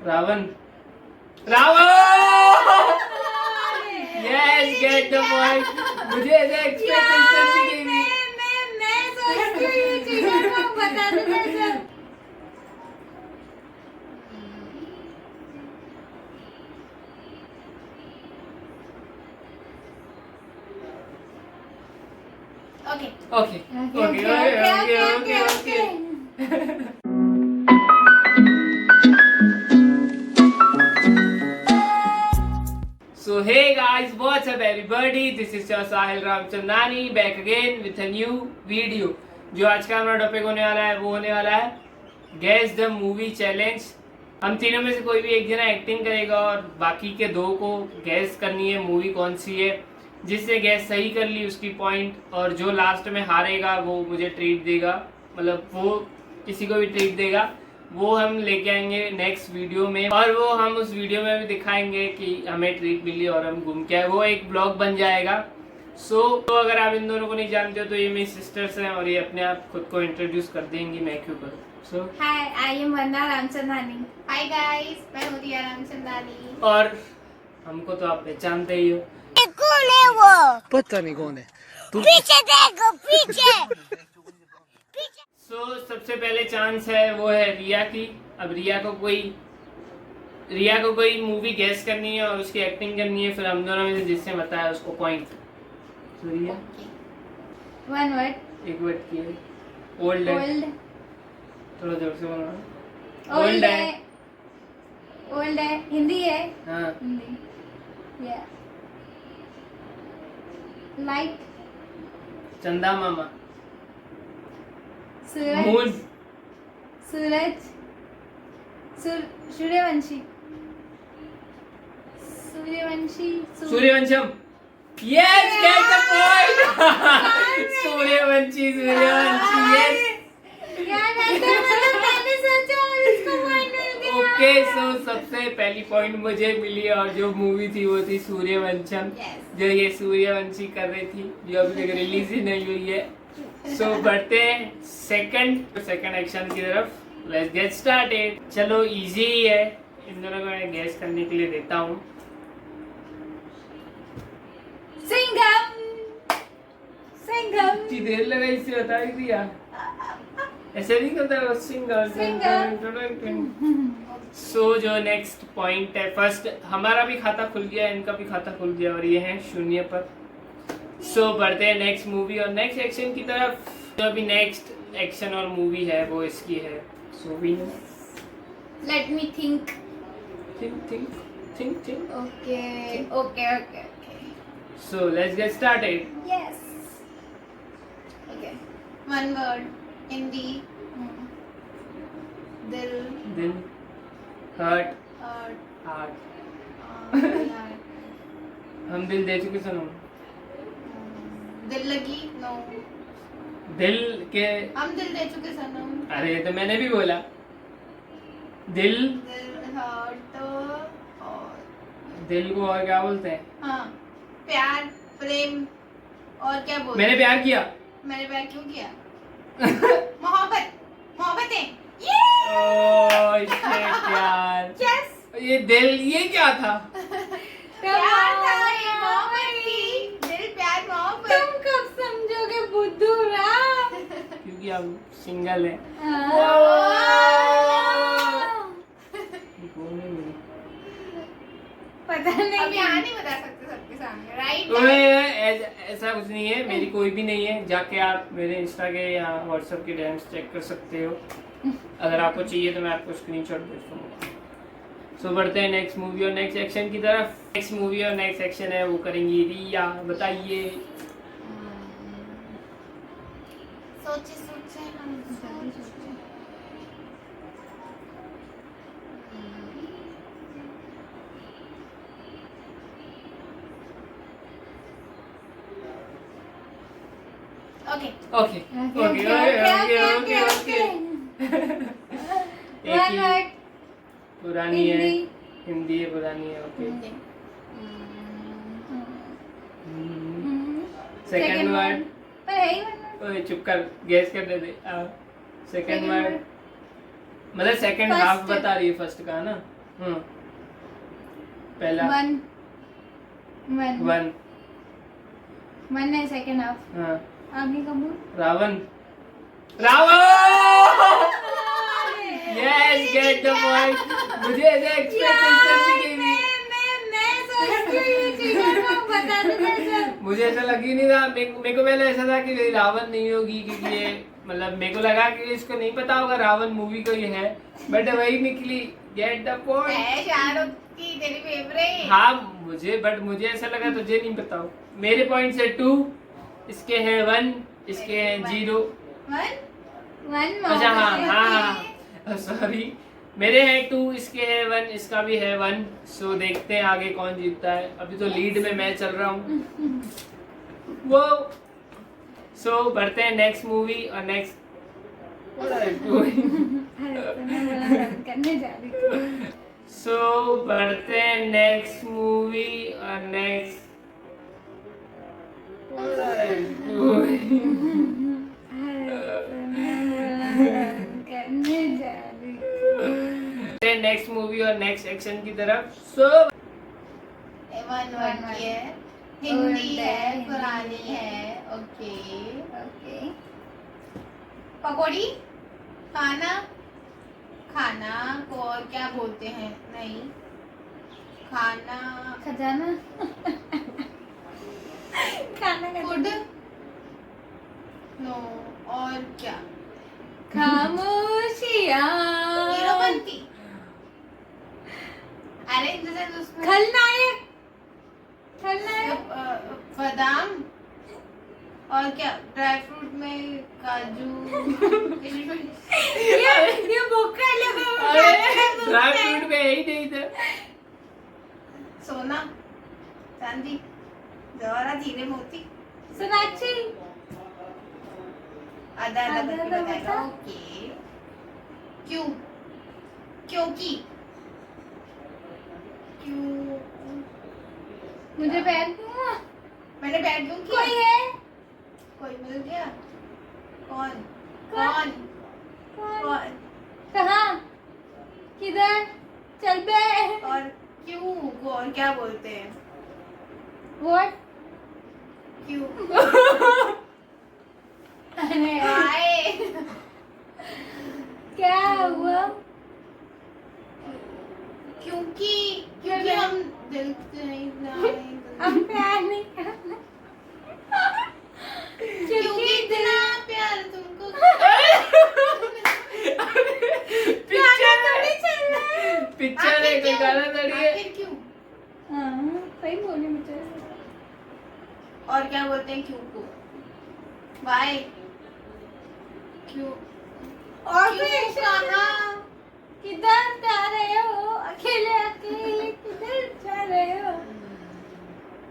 Ravan Ravan yes get the point. मुझे ऐसे expectation थी नहीं। मैं सोचती हूँ ये चीज़ें को बता दूँ कैसे। Okay okay okay okay. So hey guys, what's up everybody? This is your Sahil Ramchandani back again with a new video. जो आज का हमारा टॉपिक होने वाला है वो होने वाला है गैस द मूवी चैलेंज। हम तीनों में से कोई भी एक जना एक्टिंग करेगा और बाकी के दो को गैस करनी है मूवी कौन सी है। जिसने गैस सही कर ली उसकी पॉइंट, और जो लास्ट में हारेगा वो मुझे ट्रीट देगा, मतलब वो किसी को भी ट्रीट देगा। वो हम लेके आएंगे नेक्स्ट वीडियो में, और वो हम उस वीडियो में भी दिखाएंगे कि हमें ट्रीट मिली और हम घूम के आए। वो एक ब्लॉग बन जाएगा। तो अगर आप इन दोनों को नहीं जानते हो तो ये मेरी सिस्टर्स हैं और ये अपने आप खुद को इंट्रोड्यूस कर देंगी। मैं क्यों करूँ। हाय, I am Vandana Ramchandani. Hi guys, मैं हूँ रिया रामचंदानी। और हमको तो आप पहचानते ही हो। कौन है वो? पता नहीं कौन है। पीछे देखो, पीछे। सबसे पहले चांस है वो है रिया की। अब रिया को कोई मूवी गेस करनी है और उसकी एक्टिंग करनी है। फिर हम दोनों में से जिसने बताया उसको पॉइंट। तो रिया वन वर्ड। एक वर्ड की है। ओल्ड है। ओल्ड। थोड़ा जोर से बोलो। ओल्ड है। ओल्ड है। हिंदी है। हाँ। हिंदी। या लाइट। चंदा मामा। सूरज। मून। सूरज। Suryavanshi. Suryavanshi. Sooryavansham. Yes, get the point. Suryavanshi yes. यार मैंने सोचा और इसको पॉइंट मिल गया। ओके, सो सबसे पहली पॉइंट मुझे मिली और जो मूवी थी वो थी सूर्यवंशम। जो ये सूर्यवंशी कर रही थी, जो अभी तक रिलीज ही नहीं हुई है। सो बढ़ते हैं सेकंड एक्शन की तरफ। Let's get started. चलो इजी ही है, इन दोनों को मैं गैस करने के लिए देता हूँ। सिंघम। सिंघम। इतनी देर लगाई इसे बता ही दिया। ऐसे नहीं करता वो सिंगल। सो जो नेक्स्ट पॉइंट है, फर्स्ट हमारा भी खाता खुल गया, इनका भी खाता खुल गया और ये है शून्य पर। सो बढ़ते हैं नेक्स्ट मूवी और नेक्स्ट एक्शन की तरफ। जो अभी नेक्स्ट एक्शन और मूवी है वो इसकी है। So we let me think. Think. Okay. So let's get started. Yes. Okay. One word. Hindi. दिल। हर्ट। हार्ट। हम दिल दे चुके सनम। दिल लगी। नो। दिल के हम दिल दे चुके सनम। अरे ये तो मैंने भी बोला। दिल हार्ट। और दिल को और क्या बोलते हैं? हाँ, प्यार, प्रेम और क्या बोलते मैंने प्यार किया। मैंने प्यार क्यों किया? मोहब्बतें। ओह प्यार। यस। ये दिल ये क्या था? प्यार था, ये मोहब्बत थी। दिल, प्यार, मोहब्बत। तुम कब समझोगे बुद्धू राम? क्योंकि आप सिंगल हैं। पता नहीं, अब यहाँ नहीं बता सकते सबके सामने, राइट? ऐसा कुछ नहीं है, मेरी कोई भी नहीं है। जाके आप मेरे इंस्टा के या व्हाट्सएप के डीएम्स चेक कर सकते हो। अगर आपको चाहिए तो मैं आपको स्क्रीनशॉट भेज दूंगा। सो बढ़ते हैं नेक्स्ट मूवी और नेक्स्ट एक्शन की तरफ। नेक्स्ट मूवी और नेक्स्ट एक्शन है वो करेंगी रिया। बताइए। सोचे ओके। पुरानी है, हिंदी है, पुरानी है। ओके। Second word. ओए चुप कर, गैस कर दे। Second word. मतलब सेकंड First. हाफ बता रही है फर्स्ट का ना। पहला वन वन। वन है सेकंड हाफ। हाँ आगे का बोल। Ravan. Ravan yes get the point. मुझे ऐसे एक्सपेक्टेशन भी नहीं थी। मैं सोचती हूँ ये चीज़ें को बता दूंगा सब। मुझे ऐसा लग ही नहीं था। मेरे को पहले ऐसा था कि रावण नहीं होगी क्योंकि ये मतलब मेरे को लगा कि इसको नहीं पता होगा रावण मूवी को ये है, बट वही निकली। Gate the point. है शाहरुख की तेरी फेवरेट। हाँ मुझे ऐसा लगा तुझे नहीं पता हो। मेरे पॉइंट से 2, इसके हैं 1, इसके हैं 0। वन अच्छा हाँ सॉरी, मेरे हैं 2, इसके हैं 1, इसका भी है 1। सो देखते हैं आगे कौन जीतता है। अभी तो लीड में मैं चल रहा हूँ। वो सो बढ़ते हैं नेक्स्ट मूवी और नेक्स्ट करने जा रही हूँ। सो बढ़ते हैं नेक्स्ट मूवी और नेक्स्ट करने जा रही हूँ। नेक्स्ट मूवी और नेक्स्ट एक्शन की तरफ। सो वन की है, हिंदी है, पुरानी है। Okay okay. पकौड़ी खाना, खाना को और क्या बोलते हैं? नहीं खाना, खजाना। खाना फूड, नो। और क्या? खामोशियाँ। हीरोपंती। अरे जैसे उसमें खलनायक, खलनायक। बादाम। और क्या? ड्राई फ्रूट में काजू। ये भूखा लगा। ड्राई फ्रूट में यही नहीं था। सोना, चांदी, जवाहरात, हीरे मोती। सोनाक्षी। आधा आधा करके बताएगा। ओके। क्यों? क्योंकि। क्यों? मुझे पैर क्यों हुआ? मैंने पैर क्यों किया? कोई है? कोई मिल गया? कौन? कौन? कौन? कहाँ? किधर? चल बे। और क्यों को और क्या बोलते हैं? What? क्यों? अरे आए। क्या हुआ? क्योंकि हम दिल से नहीं, हम प्यार नहीं करते। क्योंकि इतना प्यार तुमको। पिक्चर है कोई गाना थोड़ी है। आखिर क्यों? हाँ सही बोली मुझे। और क्या बोलते हैं क्यों को? बाय। क्यों? और क्यों? कहाँ? किधर जा रहे हो? अकेले अकेले किधर जा रहे हो?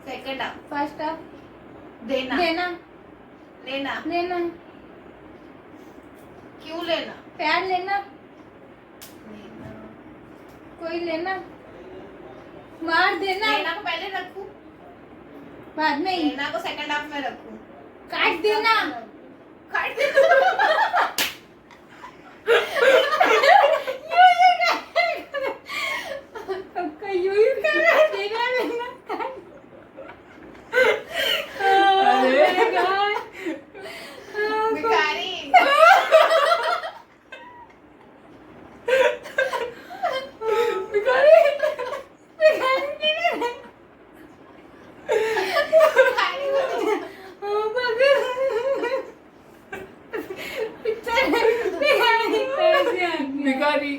Second half, first half. देना, देना, लेना, लेना। क्यों लेना? प्यार लेना, लेना। कोई लेना, मार देना। लेना को पहले रखूं, बाद में। लेना को सेकंड हाफ में रखूं। काट देना, काट देना। सबका यूं ही कर रहा है। देना लेना काट। अरे भिखारी। भिखारी।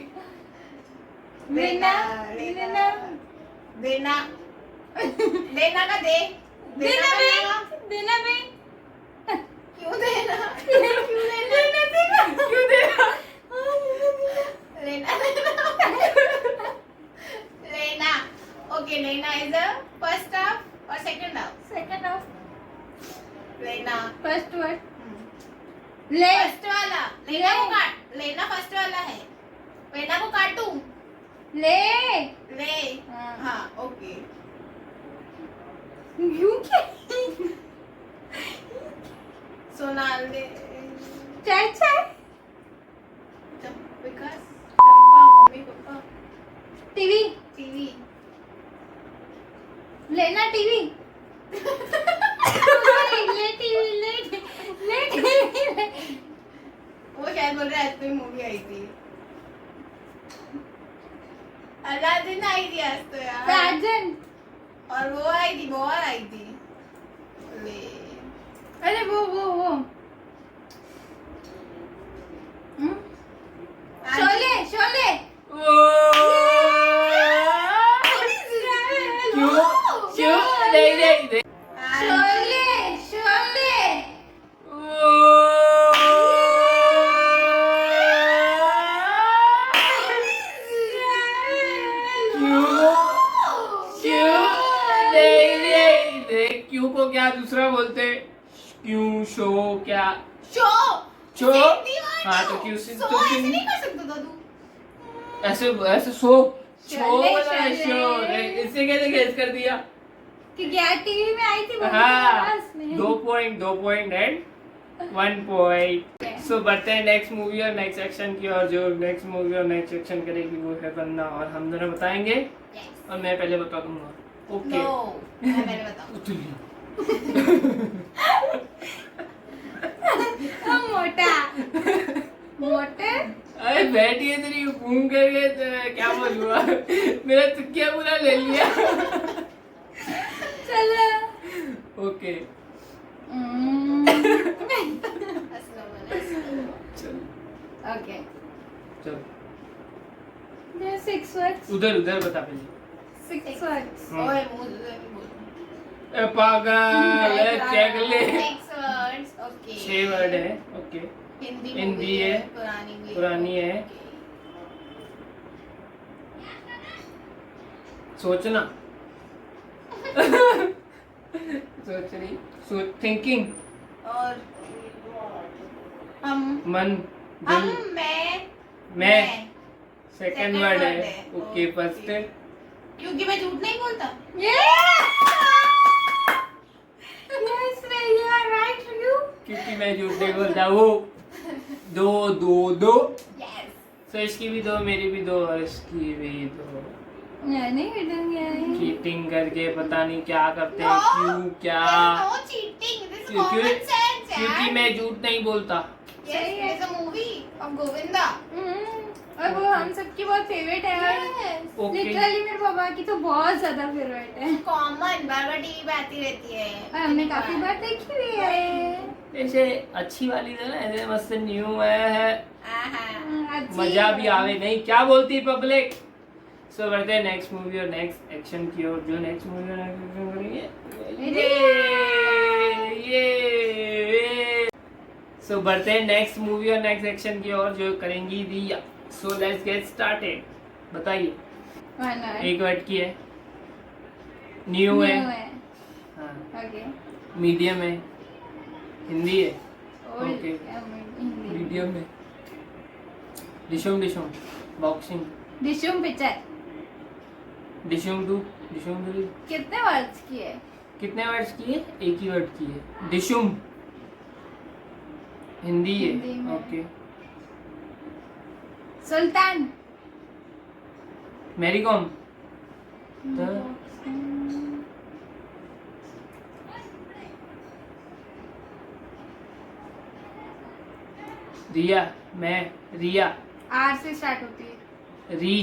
लेना, लेना, देना, लेना का दे, देना में, देना में। क्यों देना? क्यों देना? देना, क्यों देना? लेना, लेना। ओके, लेना इज द फर्स्ट हाफ और सेकंड हाफ। Second half. लेना फर्स्ट वर्ड। ले फर्स्ट वाला। लेना को काट। लेना फर्स्ट वाला है। लेना को काटूं। ले, ले। हाँ ओके। क्यों क्या? सोना ले। चाय चाय। बिकॉज़ टीवी टीवी लेना टीवी ले टीवी ले टीवी वो शायद बोल रहा है कोई मूवी आई थी अलादीन आई थी आज तो यार साजन और वो आई थी बहुत आई थी अरे वो शोले शोले क्यों क्यों नहीं नहीं नहीं शोले शोले क्यों को क्या दूसरा बोलते क्यों शो क्या शो शो हाँ तो क्यों से तो ऐसे नहीं कर सकता था तू ऐसे ऐसे शो शो शोले, वाला शोले। शो इससे कैसे गेस कर दिया कि क्या टीवी में आई थी वो हाँ क्लास में 2 पॉइंट एंड 1 पॉइंट सो बढ़ते हैं नेक्स्ट मूवी और नेक्स्ट सेक्शन की और जो नेक्स्ट मूवी और नेक्स्ट सेक्शन करेगी वो है वंदना और हम दोनों बताएंगे Yes. और मैं पहले बता दूंगा ओके No, मैं पहले बताऊं मोटा मोटे अरे बैठी है तेरी घूम करके तो क्या बोलूँगा मेरा तुक्किया पूरा ले लिया चलो ओके चल ओके चल 6 words उधर उधर बता पहले 6 words ओए, मुझे पागल चेक ले 6 words ओके 6 वर्ड है ओके हिंदी हिंदी है, पुरानी है। सोचना सोच रही थिंकिंग और हम मन हम दिल मैं सेकंड second वर्ड word है है, ओके okay. फर्स्ट क्योंकि मैं झूठ नहीं बोलता yes you are right you क्योंकि मैं झूठ नहीं बोलता वो दो यस सो इसकी भी 2 मेरी भी 2 और इसकी भी 2 मैं नहीं हिडूंगी चीटिंग करके पता नहीं क्या करते हैं No, क्यों क्या नो चीटिंग दिस इज क्योंकि कॉमन सेंस क्योंकि मैं झूठ नहीं बोलता yes it is a movie of Govinda और वो हम सबकी बहुत फेवरेट है और Okay. लिटरली मेरे पापा की तो बहुत ज्यादा फेवरेट है कॉमन बार बार टीवी पे आती रहती है और हमने काफी बार देखी हुई है ऐसे अच्छी वाली है ना ऐसे मस्त न्यू है अच्छी मजा भी है। आवे नहीं क्या बोलती पब्लिक सो बढ़ते हैं नेक्स्ट मूवी और नेक्स्ट एक्शन की ओर जो नेक्स्ट मूवी और नेक्स्ट एक्शन करेंगे ये सो बढ़ते हैं नेक्स्ट मूवी और नेक्स्ट एक्शन की ओर जो करेंगी रिया सो लेट्स गेट स्टार्टेड बताइए One word. एक वर्ड की है न्यू है New है हाँ ओके मीडियम है हिंदी है ओल्ड Okay. हिंदी मीडियम है डिशुम बॉक्सिंग डिशुम पिक्चर डिशुम टू कितने वर्ड्स की है कितने वर्ड्स की है एक ही वर्ड की है डिशुम हिंदी है हिंदी में। ओके सुल्तान मैरी कॉम रिया मैं रिया आर से स्टार्ट होती है री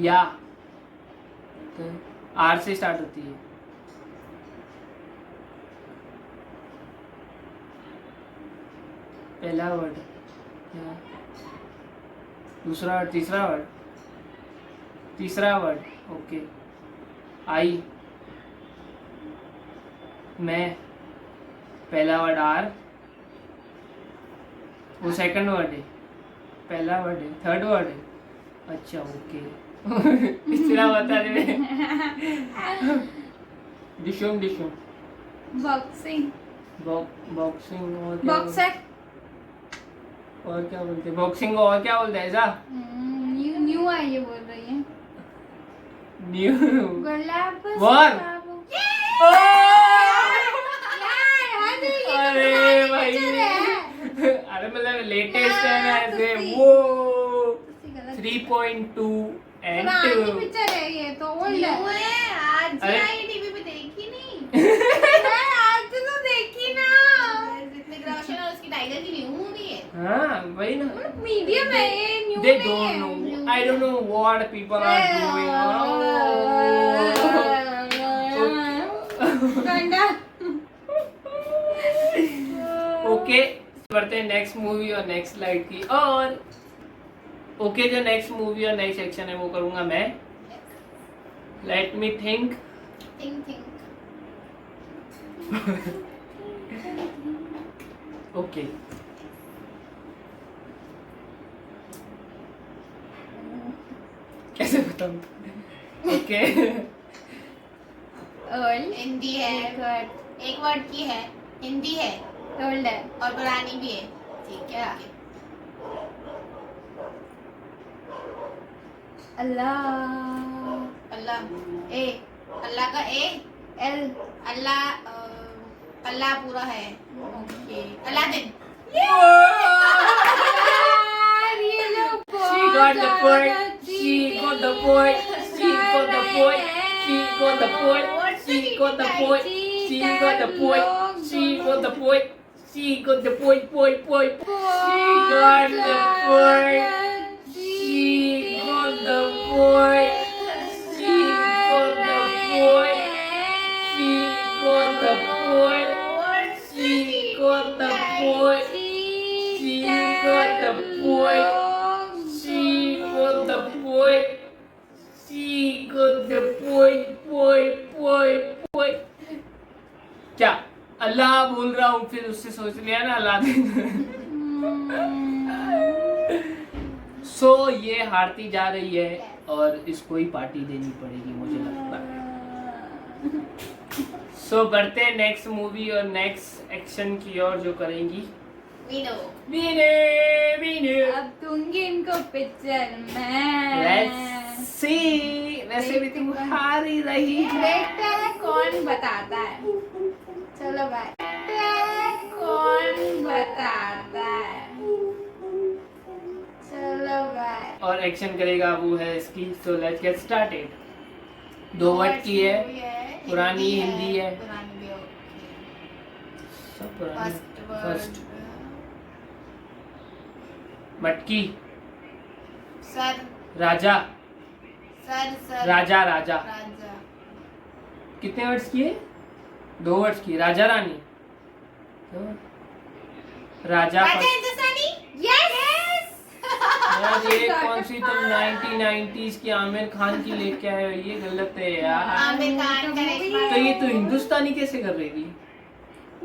या आर से स्टार्ट होती है पहला वर्ड या दूसरा वर्ड तीसरा वर्ड ओके आई मैं पहला वर्ड आर वो सेकंड वर्ड है पहला वर्ड है थर्ड वर्ड है अच्छा ओके तीसरा बता दे डिशुम बॉक्सिंग बॉक्सिंग और क्या बॉक्सर और क्या बोलते हैं बॉक्सिंग और क्या बोलते हैं ऐसा न्यू न्यू है ये बोल रही है न्यू गुलाब War. यार अरे भाई है अरे मतलब लेटेस्ट है ना ऐसे तुसी। वो तुसी गलत 3.2 and पुरानी 2. पिक्चर है ये तो ओल्ड है आज अरे। आई टीवी पे देखी नहीं आज तो देखी ना ऋतिक रोशन और उसकी टाइगर की न्यू मूवी है हाँ वही ना. मीडियम है ये न्यू They नहीं don't है know. I don't know what people are doing. गंदा ओके बढ़ते हैं नेक्स्ट मूवी और नेक्स्ट स्लाइड की और ओके जो नेक्स्ट मूवी और नेक्स्ट सेक्शन है वो करूंगा मैं. Late me think. Think okay कैसे बताऊं. ओके ओल्ड हिंदी है. एक वर्ड की है हिंदी है ओल्ड है और पुरानी भी है. ठीक है अल्लाह अल्लाह ए अल्लाह का ए एल अल्लाह अल्लाह पूरा है. Okay Aladdin. यार ये लोग She got the point. She got the point. She got the point. She got the point. She got the point. She got the point. She got the point. She got the point. Point. She got the point. She got the point. She got the point. She got the point. She got the point. She got the point. She got the point. She got the point. क्या अल्लाह बोल रहा हूँ फिर उससे सोच लिया ना Aladdin. सो ये हारती जा रही है और इसको ही पार्टी देनी पड़ेगी मुझे लगता है. सो बढ़ते हैं नेक्स्ट मूवी और नेक्स्ट एक्शन की ओर जो करेंगी वीने. अब दूंगी इनको पिक्चर में Let's see. वैसे भी तुम हार ही रही है. देखते हैं कौन बताता है चलो बाय कौन बताता है चलो बाय और एक्शन करेगा वो है इसकी. सो लेट्स गेट स्टार्टेड. 2 वर्ड की है. पुरानी हिंदी है. पुरानी भी सब पुरानी. फर्स्ट मटकी. सर राजा. सर राजा. राजा कितने वर्ड्स की है? 2 वर्ड्स की. राजा रानी. राजा हिंदुस्तानी यस यार ये कौन सी तुम 1990s की आमिर खान की लेके आए हो. ये गलत है यार. आमिर खान का तो ये तो हिंदुस्तानी कैसे कर रही थी?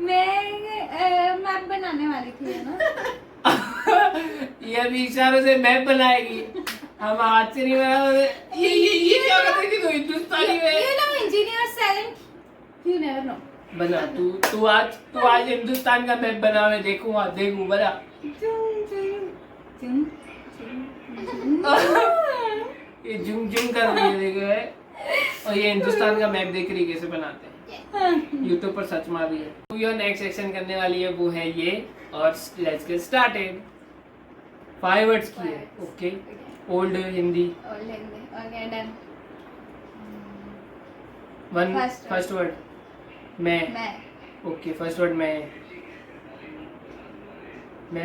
मैं मैप बनाने वाली थी ना ये अभी इशारों से मैप बनाएगी. हम हाथ से नहीं बना. ये क्या कर रही थी? तो हिंदुस्तानी में You know engineers talent you never know बना. तू आज हिंदुस्तान का मैप बना. मैं देखूंगा बना. ये जुम कर रही है देखो है. और ये हिंदुस्तान का मैप देख रही है कैसे बनाते हैं. यूट्यूब पर सर्च मार रही है. तो ये नेक्स्ट सेक्शन करने वाली है वो है ये. और लेट्स गेट स्टार्टेड. 5 वर्ड्स की है. Okay. Old Hindi. okay done first word मैं. ओके फर्स्ट वर्ड मैं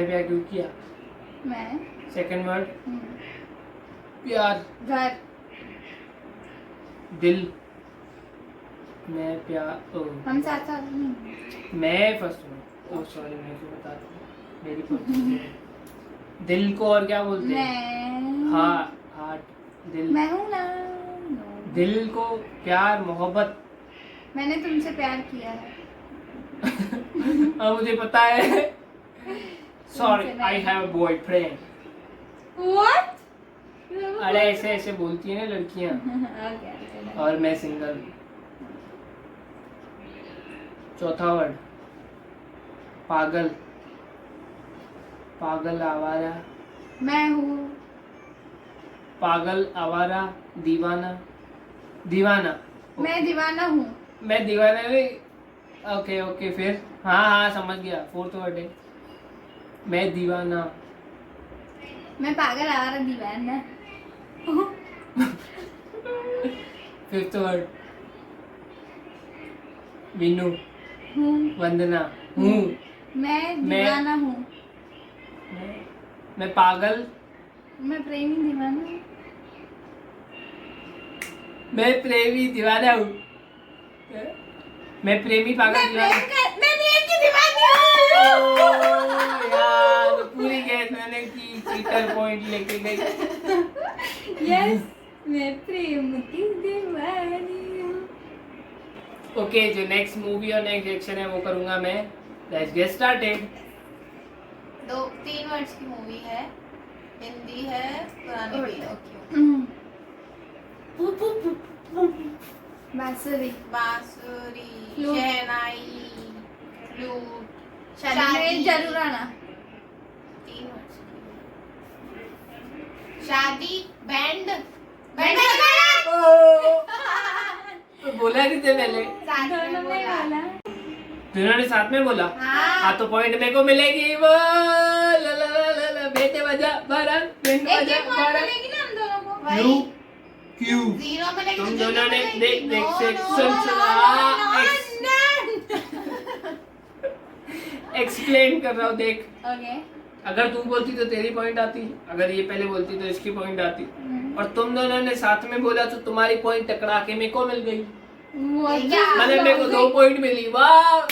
क्या क्यों किया. मैं सेकंड वर्ड प्यार. घर दिल. मैं प्यार. हम साथ साथ नहीं मैं फर्स्ट वर्ड. ओह सॉरी मैं क्यों बता रहा हूँ. मेरी प्रॉब्लम. दिल को और क्या बोलते हैं? मैं हार्ट. दिल. मैं हूँ ना दिल को प्यार मोहब्बत. मैंने तुमसे प्यार किया है अब मुझे पता है. Sorry I have a boyfriend. What? अरे ऐसे बोलती है ना लड़कियां. Okay. और मैं सिंगल. चौथा वर्ड पागल. आवारा. मैं हूँ पागल आवारा. दीवाना. मैं दीवाना हूँ मैं दीवाना नहीं. ओके फिर हाँ समझ गया. 4th वर्ड है मैं दीवाना. मैं पागल आवारा दीवाना फिफ्थ वर्ड विनू, हूँ, वंदना, हूँ, मैं दीवाना हूँ, मैं पागल, मैं प्रेमी दीवाना हूँ, मैं प्रेमी दीवाना हूँ, मैं प्रेमी पागल दीवाना। मैं प्रेम की दीवानी ओह, यार पूरी गैस मैंने की, चीटर पॉइंट लेके गई। हूँ। यस, मैं प्रेम की दीवानी हूँ। ओके, जो नेक्स्ट मूवी और नेक्स्ट एक्शन है वो करूंगा मैं। Let's get started. 3 वर्ड्स की मूवी है, हिंदी है, पुरानी भी है। बांसुरी, बांसुरी, फ्लूट। शहनाई, फ्लूट, शादी में जरूर आना। 3 वर्ड्स की। शादी, बैंड, बैंड तो बोला नहीं थे पहले, दोनों में वाला। दोनों ने साथ में बोला। हाँ। हाँ तो पॉइंट मेरे को मिलेगी। वो ला ला ला ला ला, बेटे बजा बारात, बैंड एक बजा एक पॉइंट बारात। मिलेगी ना हम दोनों को। यू क्यू 0 मिलेगी। तुम तो दोनों ने मिलेगी। देख देख No, से no, सुन no, सुन no, एक्सप्लेन कर रहा हूँ देख। ओके। अगर तू बोलती तो तेरी पॉइंट आती, अगर ये पहले बोलती तो इसकी पॉइंट आती, और तुम दोनों ने साथ में बोला तो तुम्हारी पॉइंट टकरा के मेरे को मिल गई। मतलब मेरे को 2 पॉइंट मिली। वाह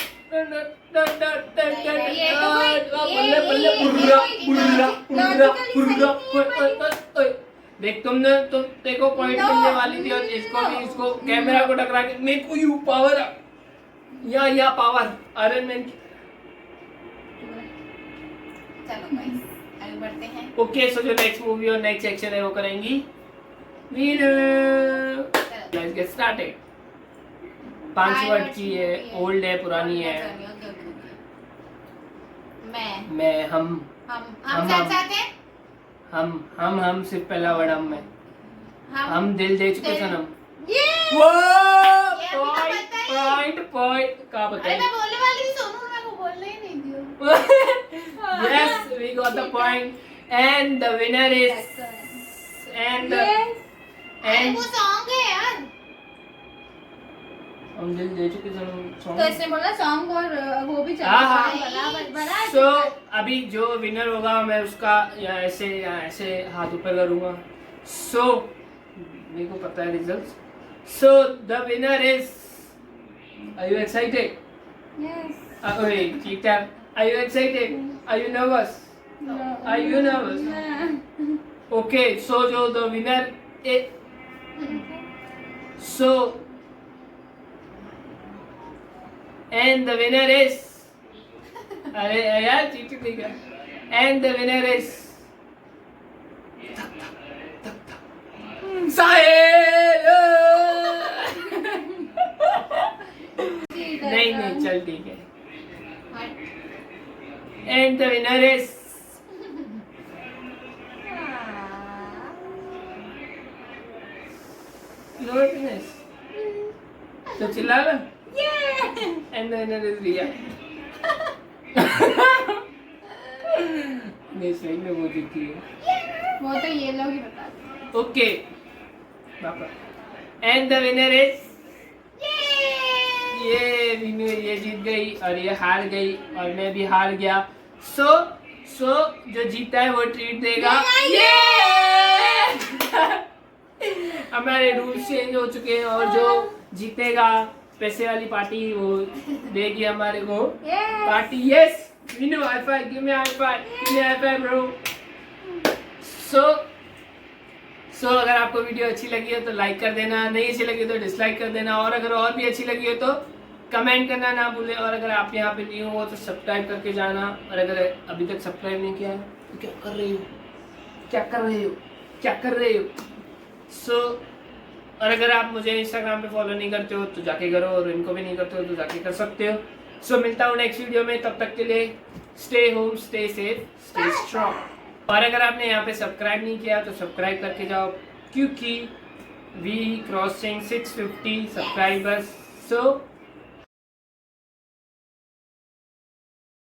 देख तुमने तुम देखो पॉइंट मिलने वाली थी और इसको भी, इसको कैमरा को टकरा के मेरे को यू पावर या पावर आयरन मैन की। चलो गाइस, आगे बढ़ते हैं। ओके, सो जो नेक्स्ट मूवी और नेक्स्ट एक्शन है वो करेंगी winner. Let's get started. 5 word की है, ओल्ड है, पुरानी है। मैं हम साथ साथ हैं। हम सिर्फ पहला वर्ड हम है। हम दिल दे चुके सनम। ये वो ये अभी तो पॉइंट पता ही। पॉइंट का अरे बताइए। मैं बोलने वाली थी, सोनू मेरे को बोलने ही नहीं दिया। Yes, we got the point, and the winner is and अरे वो सॉन्ग है यार। हम दिल दे चुके सनम तो सॉन्ग। इसने बोला सॉन्ग और वो भी हाँ, हाँ। बराबर बराबर। सो अभी जो विनर होगा मैं उसका या ऐसे हाथ ऊपर करूंगा। सो मेरे को पता है result. So the winner is, are you excited? Yes. Wait, cheater, are you excited? Are you nervous? Are you nervous? Okay, so जो the winner is, so and the winner is, अरे यार चीटिंग नहीं कर, and the winner is साहिल। नहीं चल ठीक है। And the winner is Your happiness. तो चिल्ला ना। And the winner is Riya. नहीं सही में वो जीती है। वो तो ये लोग ही बता। ओके पापा। And the winner is ये विनू, ये जीत गई और ये हार गई और मैं भी हार गया। सो जो जीता है वो ट्रीट देगा। ये हमारे रूल्स चेंज हो चुके हैं और जो जीतेगा पैसे वाली पार्टी वो देगी हमारे को party. Yes Vinu, high five, give me high five, give me high five bro. सो अगर आपको वीडियो अच्छी लगी हो तो लाइक कर देना, नहीं अच्छी लगी तो डिसलाइक कर देना, और अगर और भी अच्छी लगी हो तो कमेंट करना ना भूलें, और अगर आप यहाँ पे न्यू हो तो सब्सक्राइब करके जाना, और अगर अभी तक सब्सक्राइब नहीं किया है तो क्या कर रहे हो, क्या कर रहे हो, क्या कर रहे हो। सो और अगर आप मुझे इंस्टाग्राम पे फॉलो नहीं करते हो तो जाके करो, और इनको भी नहीं करते हो तो जाके कर सकते हो। सो मिलता हूँ नेक्स्ट वीडियो में, तब तक के लिए stay home, stay safe, stay strong. और अगर आपने यहाँ पे सब्सक्राइब नहीं किया तो सब्सक्राइब करके जाओ, क्योंकि वी क्रॉसिंग 650 सब्सक्राइबर्स। सो